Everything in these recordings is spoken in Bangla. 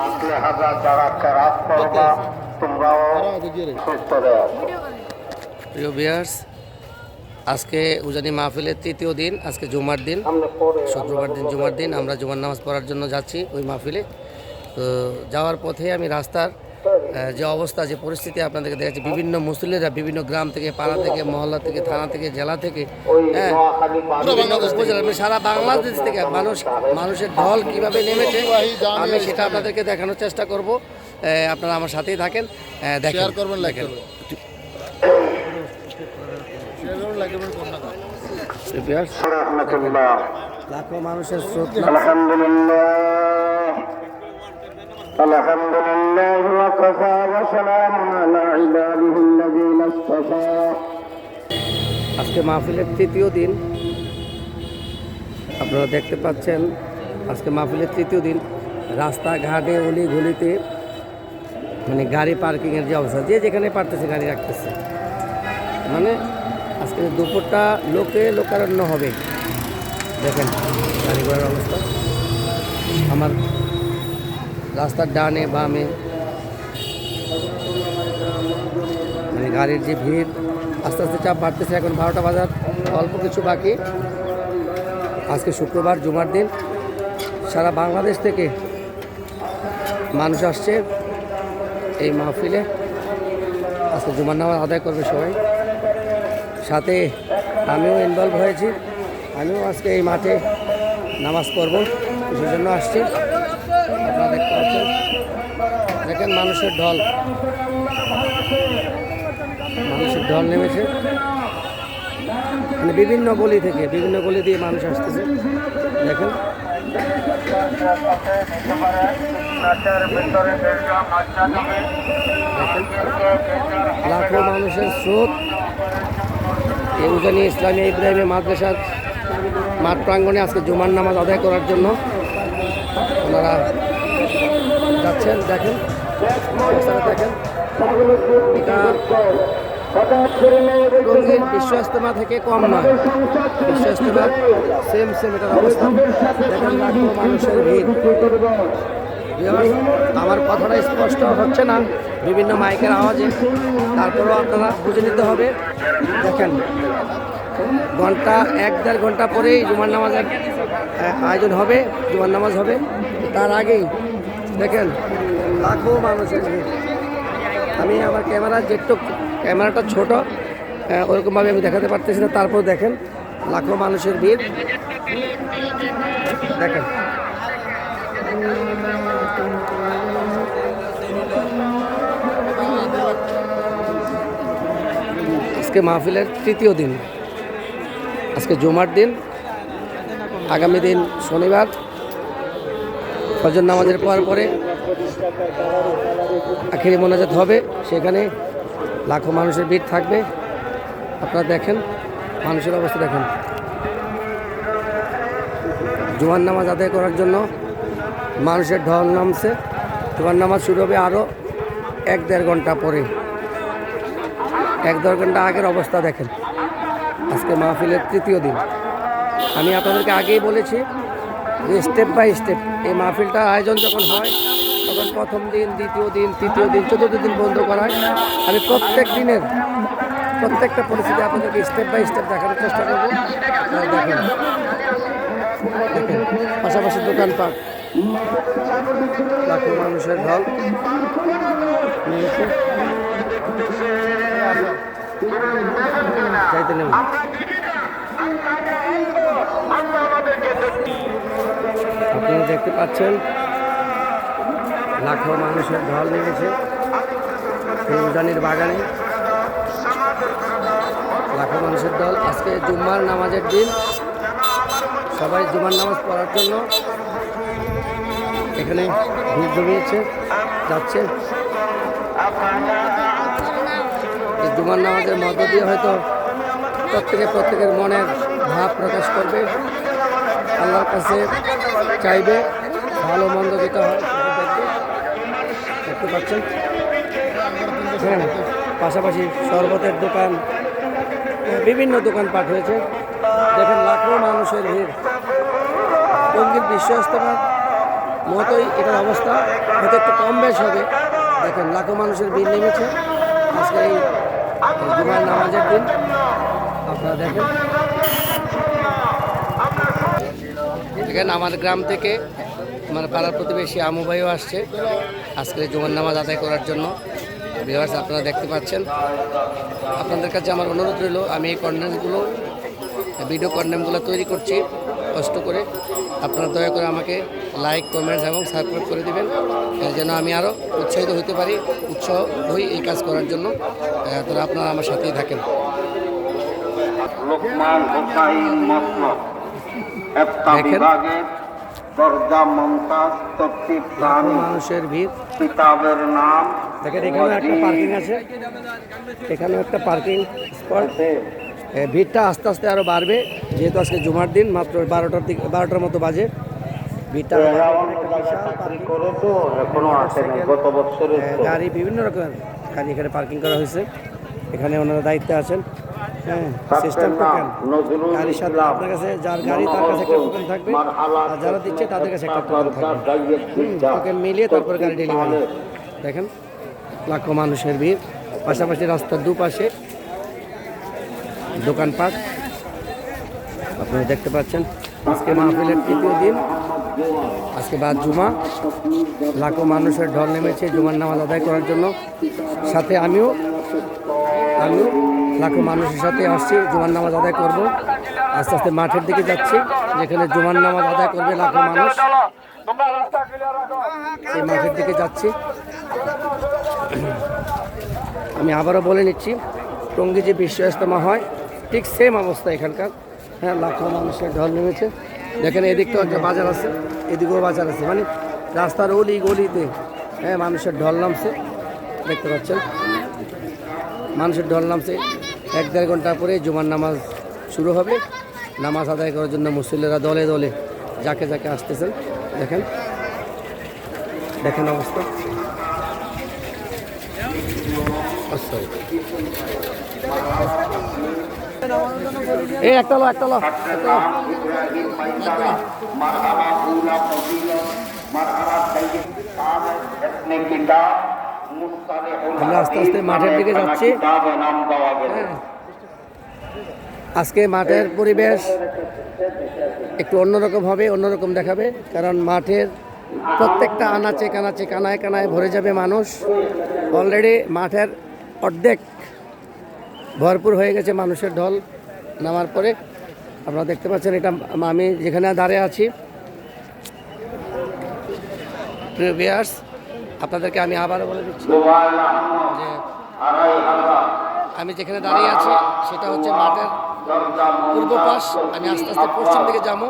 আসলে হাজার যারা কেরাত করবা তোমরাও সুস্থ দেও। প্রিয় ভিউয়ার্স, আজকে উজানি মাহফিলের তৃতীয় দিন। আজকে জুমার দিন, শুক্রবার দিন জুমার দিন। আমরা জুমার নামাজ পড়ার জন্য যাচ্ছি ওই মাহফিলে। তো যাওয়ার পথে আমি রাস্তার যে অবস্থা, যে পরিস্থিতি আপনাদেরকে দেখাচ্ছি। বিভিন্ন মুসল্লিরা বিভিন্ন গ্রাম থেকে, পাড়া থেকে, মহল্লা থেকে, থানা থেকে, জেলা থেকে, হ্যাঁ, বিভিন্ন উপজেলা, সারা বাংলাদেশ থেকে মানুষের ঢল কিভাবে নেমেছে আমি সেটা আপনাদেরকে দেখানোর চেষ্টা করব। আপনারা আমার সাথেই থাকেন, দেখেন। লাখো মানুষের স্রোত। আলহামদুলিল্লাহ আলহামদুলিল্লাহ ওয়া কাফা ওয়া সালামুন আলা ইবাদিহিল্লাযীনা ইসতাফা। আজকে মাহফিলের তৃতীয় দিন। আপনারা দেখতে পাচ্ছেন আজকে মাহফিলের তৃতীয় দিন। রাস্তাঘাটে অলি গলিতে মানে গাড়ি পার্কিংয়ের যে অবস্থা, যে যেখানে পারতেছে গাড়ি রাখতেছে। মানে আজকে দুপুরটা লোকারণ্য হবে। দেখেন গাড়ি ঘোড়ার অবস্থা। আমার রাস্তার ডানে বামে মানে গাড়ির যে ভিড়, আস্তে আস্তে চাপ বাড়তেছে। এখন 12টা বাজার অল্প কিছু বাকি। আজকে শুক্রবার জুমার দিন। সারা বাংলাদেশ থেকে মানুষ আসছে এই মাহফিলে। আজকে জুমার নামাজ আদায় করবে সবাই। সাথে আমিও ইনভলভ হয়েছি। আমিও আজকে এই মাঠে নামাজ পড়ব, সেই জন্য আসছি। আপনারা দেখতে পাচ্ছেন, দেখেন মানুষের ঢল নেমেছে। মানে বিভিন্ন গলি থেকে, বিভিন্ন গলি দিয়ে মানুষ আসতেছে। দেখেন লাখো মানুষের স্রোত এই উজানি ইসলামী ইব্রাহিমী মাদ্রাসার মাঠ প্রাঙ্গণে আজকে জুমার নামাজ আদায় করার জন্য ওনারা যাচ্ছেন। দেখেন দেখেন, এটা টঙ্গীর বিশ্ব ইজতেমা থেকে কম নয়। বিশ্ব ইজতেমা সেম এটার অবস্থা। দেখেন লাখো মানুষের ভিড়। আমার কথাটা স্পষ্ট হচ্ছে না বিভিন্ন মাইকের আওয়াজে, তারপরেও আপনারা বুঝে নিতে হবে। দেখেন ঘন্টা 1-1.5 ঘন্টা পরেই জুমার নামাজের আয়োজন হবে, জুমার নামাজ হবে। তার আগেই দেখেন লাখো মানুষের ভিড়। আমি আমার ক্যামেরাটা ছোট, ওরকমভাবে আমি দেখাতে পারতেছি না। তারপর দেখেন লাখো মানুষের ভিড়। দেখেন আজকে মাহফিলের তৃতীয় দিন। আজকে জুমার দিন, আগামী দিন শনিবার ফজর নামাজের পরে আখিরি মোনাজাত হবে। সেখানে লাখো মানুষের ভিড় থাকবে। আপনারা দেখেন মানুষের অবস্থা দেখেন। জুমার নামাজ আদায় করার জন্য মানুষের ঢল নামছে। জুমার নামাজ শুরু হবে আরও 1-1.5 ঘন্টা পরে। 1-1.5 ঘন্টা আগের অবস্থা দেখেন। আজকে মাহফিলের তৃতীয় দিন। আমি আপনাদেরকে আগেই বলেছি যে স্টেপ বাই স্টেপ এই মাহফিলটার আয়োজন যখন হয় তখন প্রথম দিন, দ্বিতীয় দিন, তৃতীয় দিন, চতুর্থ দিন বন্ধ করায়। আমি প্রত্যেক দিনের প্রত্যেকটা পরিস্থিতি আপনাদেরকে স্টেপ বাই স্টেপ দেখানোর চেষ্টা করবো। দেখেন পাশাপাশি দোকানপাট, লাখো মানুষের ঢল নিয়েছে। চাইতে নেব আপনারা দেখতে পাচ্ছেন লাখো মানুষের ঢল নেমেছে উজানির বাগানে। লাখো মানুষের দল। আজকে জুম্মার নামাজের দিন। সবাই জুমার নামাজ পড়ার জন্য এখানে ভিড় জমিয়েছে, যাচ্ছে। এই জুমার নামাজের মধ্য দিয়ে হয়তো প্রত্যেকের মনের ভাব প্রকাশ করবে, আল্লাহর কাছে চাইবে, ভালো মন্দ যেটা হয় দেখতে পাচ্ছেন। হ্যাঁ, পাশাপাশি শরবতের দোকান, বিভিন্ন দোকানপাট হয়েছে। দেখেন লাখো মানুষের ভিড়। টঙ্গীর বিশ্ব ইজতেমা মতোই এটার অবস্থা, হয়তো একটু কম বেশ হবে। দেখেন লাখো মানুষের ভিড় নেমেছে আজকে এই জুমার নামাজের দিন। আপনারা দেখেন এখানে আমার গ্রাম থেকে আমার পাড়ার প্রতিবেশী আমু ভাইও আসছে আজকে জুমার নামাজ আদায় করার জন্য। ভিউয়ার্স আপনারা দেখতে পাচ্ছেন। আপনাদের কাছে আমার অনুরোধ রইল, আমি এই কন্টেন্টগুলো ভিডিও কন্টেন্টগুলো তৈরি করছি কষ্ট করে। আপনারা দয়া করে আমাকে লাইক, কমেন্টস এবং সাবস্ক্রাইব করে দেবেন, যেন আমি আরও উৎসাহিত হতে পারি, উৎসাহ হই এই কাজ করার জন্য। তারা আপনারা আমার সাথেই থাকেন। লোকমান হুসাইন মসনদ একটা বিভাগের দরজা মমতাজ তফসির সানি মানুষের ভিড়, কিতাবের নাম দেখেন এখানেও একটা পার্কিং আছে, এখানেও একটা পার্কিং স্পট। ভিড়টা আস্তে আস্তে আরও বাড়বে, যেহেতু আজকে জুমার দিন, মাত্র 12টার মতো বাজে। ভিড়টা গাড়ি, বিভিন্ন রকমের গাড়ি এখানে পার্কিং করা হয়েছে। এখানে ওনারা দায়িত্বে আছেন। হ্যাঁ, সিস্টেম টোকেন গাড়ির সাথে আপনার কাছে যার গাড়ি তার কাছে একটা টোকেন থাকবে, আর যারা দিচ্ছে তাদের কাছে একটা টোকেন থাকবে। টোকেন মিলিয়ে তারপর গাড়ি ডেলিভারি। দেখেন লাখো মানুষের ভিড়, পাশাপাশি রাস্তার দুপাশে দোকানপাট আপনারা দেখতে পাচ্ছেন। আজকে মাহফিলের তৃতীয় দিন, আজকে বাদ জুমা। লাখো মানুষের ঢল নেমেছে জুমার নামাজ আদায় করার জন্য। সাথে আমিও লাখো মানুষের সাথে আসছি, জুমার নামাজ আদায় করব। আস্তে আস্তে মাঠের দিকে যাচ্ছি, যেখানে জুমার নামাজ আদায় করবে লাখো মানুষ। সেই মাঠের দিকে যাচ্ছি। আমি আবারও বলে নিচ্ছি, টঙ্গী যে বিশ্ব ইজতেমা হয় ঠিক সেম অবস্থা এখানকার। হ্যাঁ, লাখো মানুষের ঢল নেমেছে। দেখেন এদিকটাও একটা বাজার আছে, এদিকেও বাজার আছে, মানে রাস্তার অলি গলিতে হ্যাঁ মানুষের ঢল নামছে। দেখতে পাচ্ছেন মানুষের ঢল নামছে। 1-1.5 ঘন্টা পরে জুমার নামাজ শুরু হবে। নামাজ আদায় করার জন্য মুসল্লিরা দলে দলে যাকে যাকে আসতেছেন। দেখেন দেখেন অবস্থা। এই একটা আমরা আস্তে আস্তে মাঠের দিকে যাচ্ছি। আজকে মাঠের পরিবেশ একটু অন্যরকম হবে, অন্যরকম দেখাবে, কারণ মাঠের প্রত্যেকটা আনাচে কানাচে কানায় কানায় ভরে যাবে মানুষ। অলরেডি মাঠের অর্ধেক ভরপুর হয়ে গেছে মানুষের ঢল নামার পরে। আপনারা দেখতে পাচ্ছেন, এটা আমি যেখানে দাঁড়িয়ে আছি। প্রিয় ভিউয়ার্স, আপনাদেরকে আমি আবারও বলে দিচ্ছি যে আমি যেখানে দাঁড়িয়ে আছি সেটা হচ্ছে মাঠের পূর্ব পাশ। আমি আস্তে আস্তে পশ্চিম দিকে যাবো।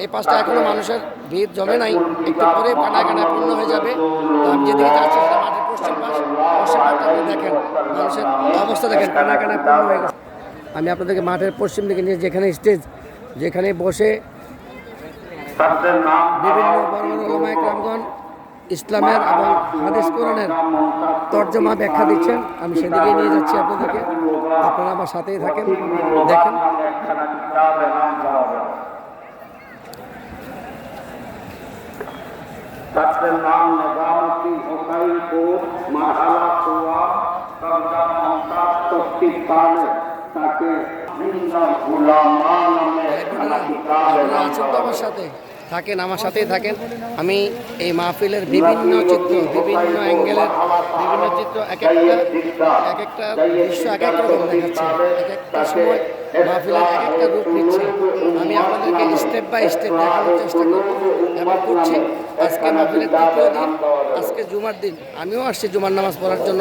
এই পাশটা এখনও মানুষের ভিড় জমে নাই, একটু পরে কানায় কানায় পূর্ণ হয়ে যাবে। তো আমি যেদিকে যাচ্ছি সেটা মাঠের পশ্চিম পাশ। পশ্চিম পাশটা আপনি দেখেন মানুষের অবস্থা, দেখেন কানায় কানায় পূর্ণ হয়ে গেছে। আমি আপনাদেরকে মাঠের পশ্চিম দিকে নিয়ে, যেখানে স্টেজ, যেখানে বসে বিভিন্ন বড় বড় ওলামায়ে কেরামগণ ইসলামের এবং হাদিস কোরআনের তর্জমা ব্যাখ্যা দিচ্ছেন, আমি সেদিকেই নিয়ে যাচ্ছি আপনাদেরকে। আপনারা আমার সাথেই থাকেন, দেখেন। ছাত্রের নাম নিজামুদ্দিন হুসাইনপুর, মারহালা কুয়া, দরজা মমতাজ তফসির সানি। তাকে জিন্দাহ উলামা নামে একখানা কিতাব আমার সাথে থাকেন, আমার সাথেই থাকেন। আমি এই মাহফিলের বিভিন্ন চিত্র, বিভিন্ন অ্যাঙ্গেলের বিভিন্ন চিত্র, এক একটা দৃশ্য এক এক রকম দেখাচ্ছে। এক একটা সময় মাহফিলের এক একটা রূপ নিচ্ছে। আমি আপনাদেরকে স্টেপ বাই স্টেপ দেখানোর চেষ্টা করব এবং করছি। আজকে মাহফিলের তৃতীয় দিন, আজকে জুমার দিন। আমিও আসছি জুমার নামাজ পড়ার জন্য।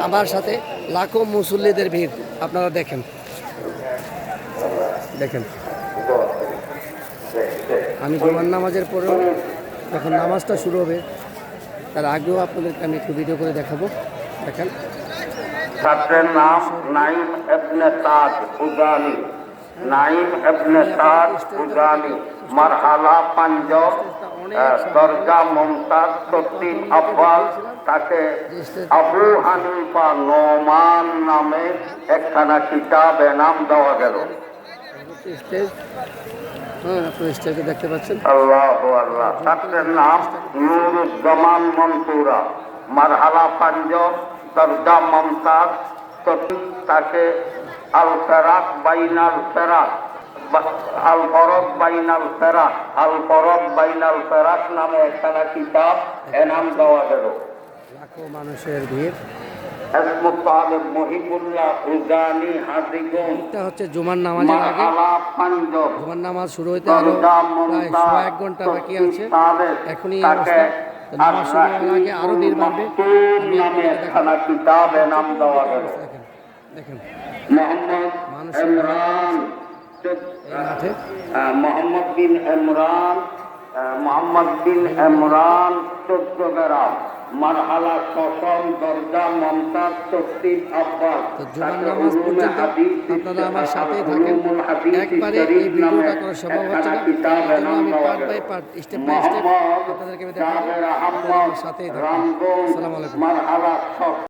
আমার সাথে লাখো মুসল্লিদের ভিড় আপনারা দেখেন দেখেন। আমি জুমার নামাজের পরেও যখন নামাজটা শুরু হবে তার আগেও আপনাদেরকে আমি একটু ভিডিও করে দেখাবো। দেখেন ছাত্রের নাম নাইম ইবনে তাজ উজানি, নাইম ইবনে তাজ উজানি, মারহালা পাঞ্জাব, দরজা মমতাজ তফসির আব্বাল। তাকে আবু হানিফা নোমান নামে একখানা কিতাব এনাম দেওয়া গেল। স্টেজ হ্যাঁ আপনার স্টেজে দেখতে পাচ্ছেন। আল্লাহু আল্লাহ। ছাত্রের নাম নুরুজ্জামান মনসুরা, মারহালা পাঞ্জাব, দরজা মমতাজ। তো তাকে আল ফেরাক বাইনাল ফেরাক, আল ফরক বাইনাল ফেরাক, আল ফরক বাইনাল ফেরাক নামে একখানা কিতাব এনাম দেওয়া গেল। লাখো মানুষের ভিড়। ইসমুত তালিব মহিবুল্লাহ উজানি হাজিগঞ্জ, এটা হচ্ছে জুমার নামাজের আগে। মারহালা পাঞ্জাব, জুমার নামাজ শুরু হইতে আরো প্রায় 1 ঘন্টা বাকি আছে। এখনই এই অবস্থা। তো নামাজ শুরু হওয়ার আগে আরো ভিড় বাড়বে। আমি আপনাদেরকে দেখাবো। কিতাব এনাম দেওয়া গেল। দেখেন দেখেন মোহাম্মদ মানুষের ইমরান, এই মাঠে। মোহাম্মদ বিন ইমরান, মোহাম্মদ বিন ইমরান চট্টগ্রাম, মারহালা শশম, দরজা মমতাজ, তফসির আব্বাস। তো জুমার নামাজ পর্যন্ত আপনারা আমার সাথেই থাকেন। একবারে এই ভিডিওটা করা সম্ভব হচ্ছে না, এই জন্য আমি part by part, step by step আপনাদেরকে আমি দেখাবো। আপনারা আমার সাথেই থাকুন। আসসালামু আলাইকুম।